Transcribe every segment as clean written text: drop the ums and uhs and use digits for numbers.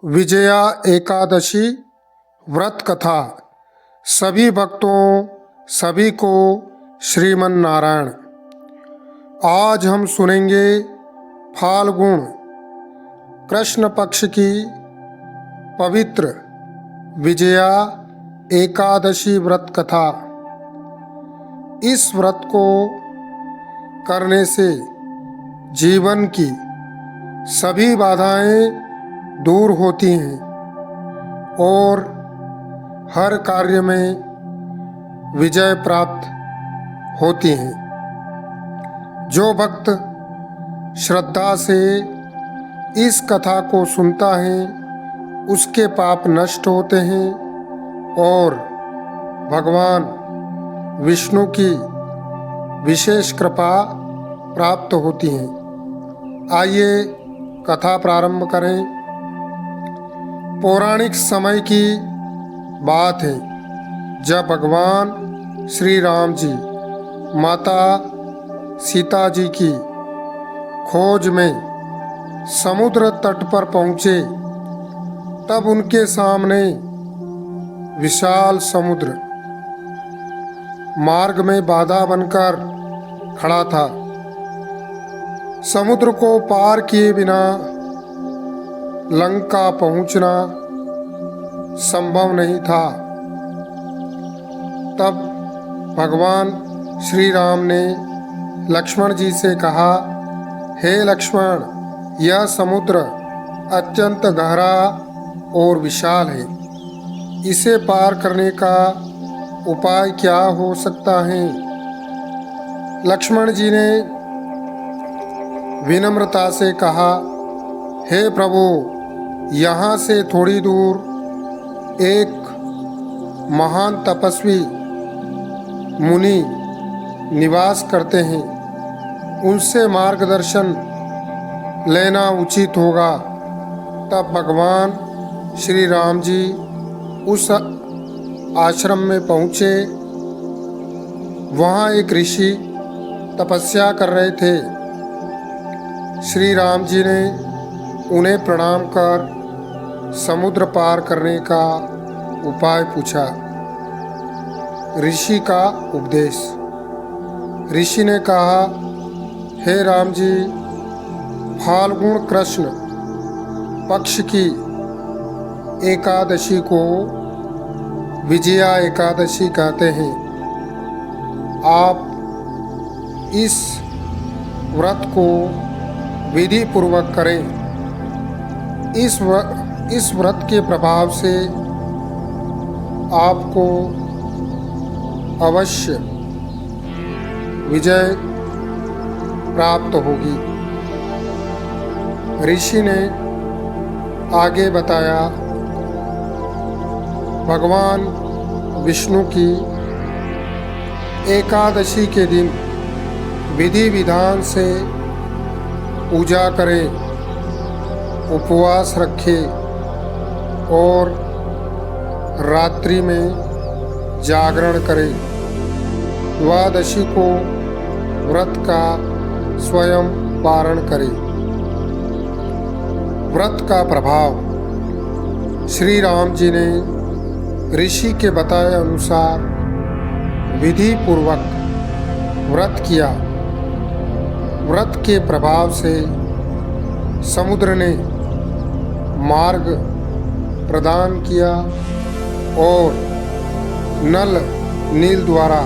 विजया एकादशी व्रत कथा। सभी भक्तों सभी को श्रीमन नारायण। आज हम सुनेंगे फाल्गुन कृष्ण पक्ष की पवित्र विजया एकादशी व्रत कथा। इस व्रत को करने से जीवन की सभी बाधाएं दूर होती हैं और हर कार्य में विजय प्राप्त होती हैं। जो भक्त श्रद्धा से इस कथा को सुनता है उसके पाप नष्ट होते हैं और भगवान विष्णु की विशेष कृपा प्राप्त होती है। आइए कथा प्रारंभ करें। पौराणिक समय की बात है जब भगवान श्री राम जी माता सीता जी की खोज में समुद्र तट पर पहुँचे, तब उनके सामने विशाल समुद्र मार्ग में बाधा बनकर खड़ा था। समुद्र को पार किए बिना लंका पहुंचना संभव नहीं था। तब भगवान श्री राम ने लक्ष्मण जी से कहा, हे लक्ष्मण, यह समुद्र अत्यंत गहरा और विशाल है। इसे पार करने का उपाय क्या हो सकता है? लक्ष्मण जी ने विनम्रता से कहा, हे प्रभु, यहाँ से थोड़ी दूर एक महान तपस्वी मुनि निवास करते हैं, उनसे मार्गदर्शन लेना उचित होगा। तब भगवान श्री राम जी उस आश्रम में पहुँचे। वहाँ एक ऋषि तपस्या कर रहे थे। श्री राम जी ने उन्हें प्रणाम कर समुद्र पार करने का उपाय पूछा। ऋषि का उपदेश। ऋषि ने कहा, हे राम जी, फाल्गुन कृष्ण पक्ष की एकादशी को विजया एकादशी कहते हैं। आप इस व्रत को विधि पूर्वक करें। इस व्रत के प्रभाव से आपको अवश्य विजय प्राप्त होगी। ऋषि ने आगे बताया, भगवान विष्णु की एकादशी के दिन विधि विधान से पूजा करें, उपवास रखें और रात्रि में जागरण करें। द्वादशी को व्रत का स्वयं पारण करें। व्रत का प्रभाव। श्री राम जी ने ऋषि के बताए अनुसार विधि पूर्वक व्रत किया। व्रत के प्रभाव से समुद्र ने मार्ग प्रदान किया और नल नील द्वारा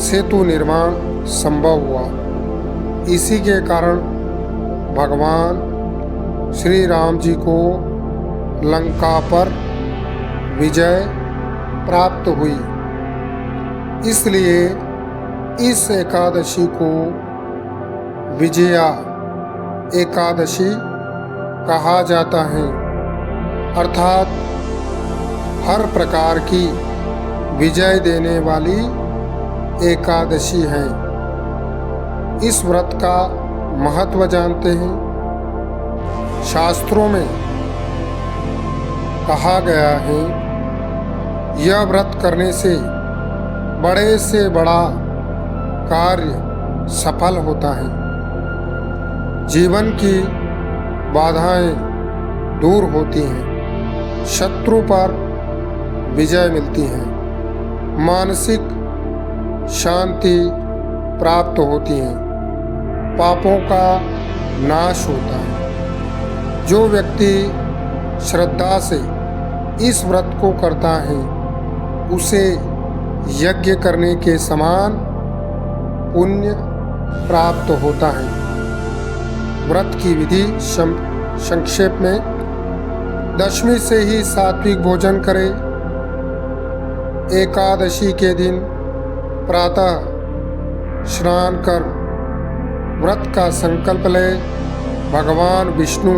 सेतु निर्माण संभव हुआ। इसी के कारण भगवान श्री राम जी को लंका पर विजय प्राप्त हुई। इसलिए इस एकादशी को विजया एकादशी कहा जाता है, अर्थात हर प्रकार की विजय देने वाली एकादशी है। इस व्रत का महत्व जानते हैं। शास्त्रों में कहा गया है, यह व्रत करने से बड़े से बड़ा कार्य सफल होता है। जीवन की बाधाएं दूर होती हैं, शत्रु पर विजय मिलती है, मानसिक शांति प्राप्त होती है, पापों का नाश होता है। जो व्यक्ति श्रद्धा से इस व्रत को करता है उसे यज्ञ करने के समान पुण्य प्राप्त होता है। व्रत की विधि संक्षेप में, दशमी से ही सात्विक भोजन करें। एकादशी के दिन प्रातः स्नान कर व्रत का संकल्प ले, भगवान विष्णु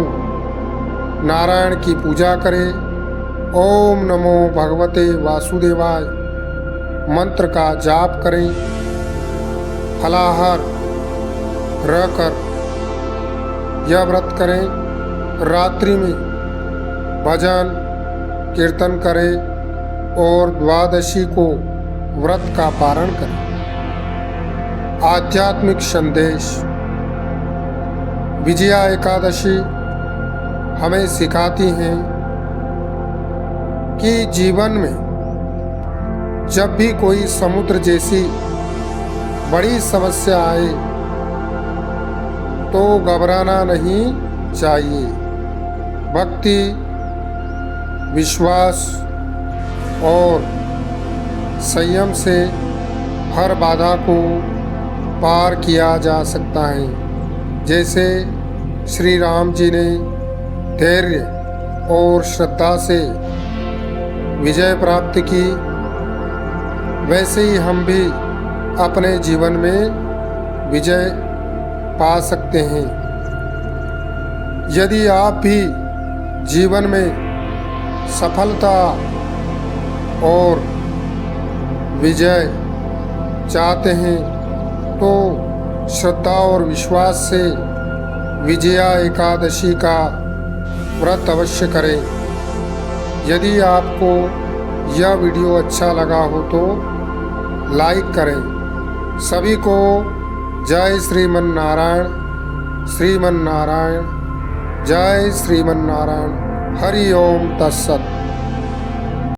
नारायण की पूजा करें। ओम नमो भगवते वासुदेवाय मंत्र का जाप करें। फलाहार रहकर यह व्रत करें। रात्रि में भजन कीर्तन करें और द्वादशी को व्रत का पारण करें। आध्यात्मिक संदेश। विजया एकादशी हमें सिखाती हैं कि जीवन में जब भी कोई समुद्र जैसी बड़ी समस्या आए तो घबराना नहीं चाहिए। भक्ति, विश्वास और संयम से हर बाधा को पार किया जा सकता है। जैसे श्री राम जी ने धैर्य और श्रद्धा से विजय प्राप्त की, वैसे ही हम भी अपने जीवन में विजय पा सकते हैं। यदि आप भी जीवन में सफलता और विजय चाहते हैं तो श्रद्धा और विश्वास से विजया एकादशी का व्रत अवश्य करें। यदि आपको यह वीडियो अच्छा लगा हो तो लाइक करें। सभी को जय श्रीमन नारायण, श्रीमन नारायण, जय श्रीमन नारायण। हरि ओम तत्सत।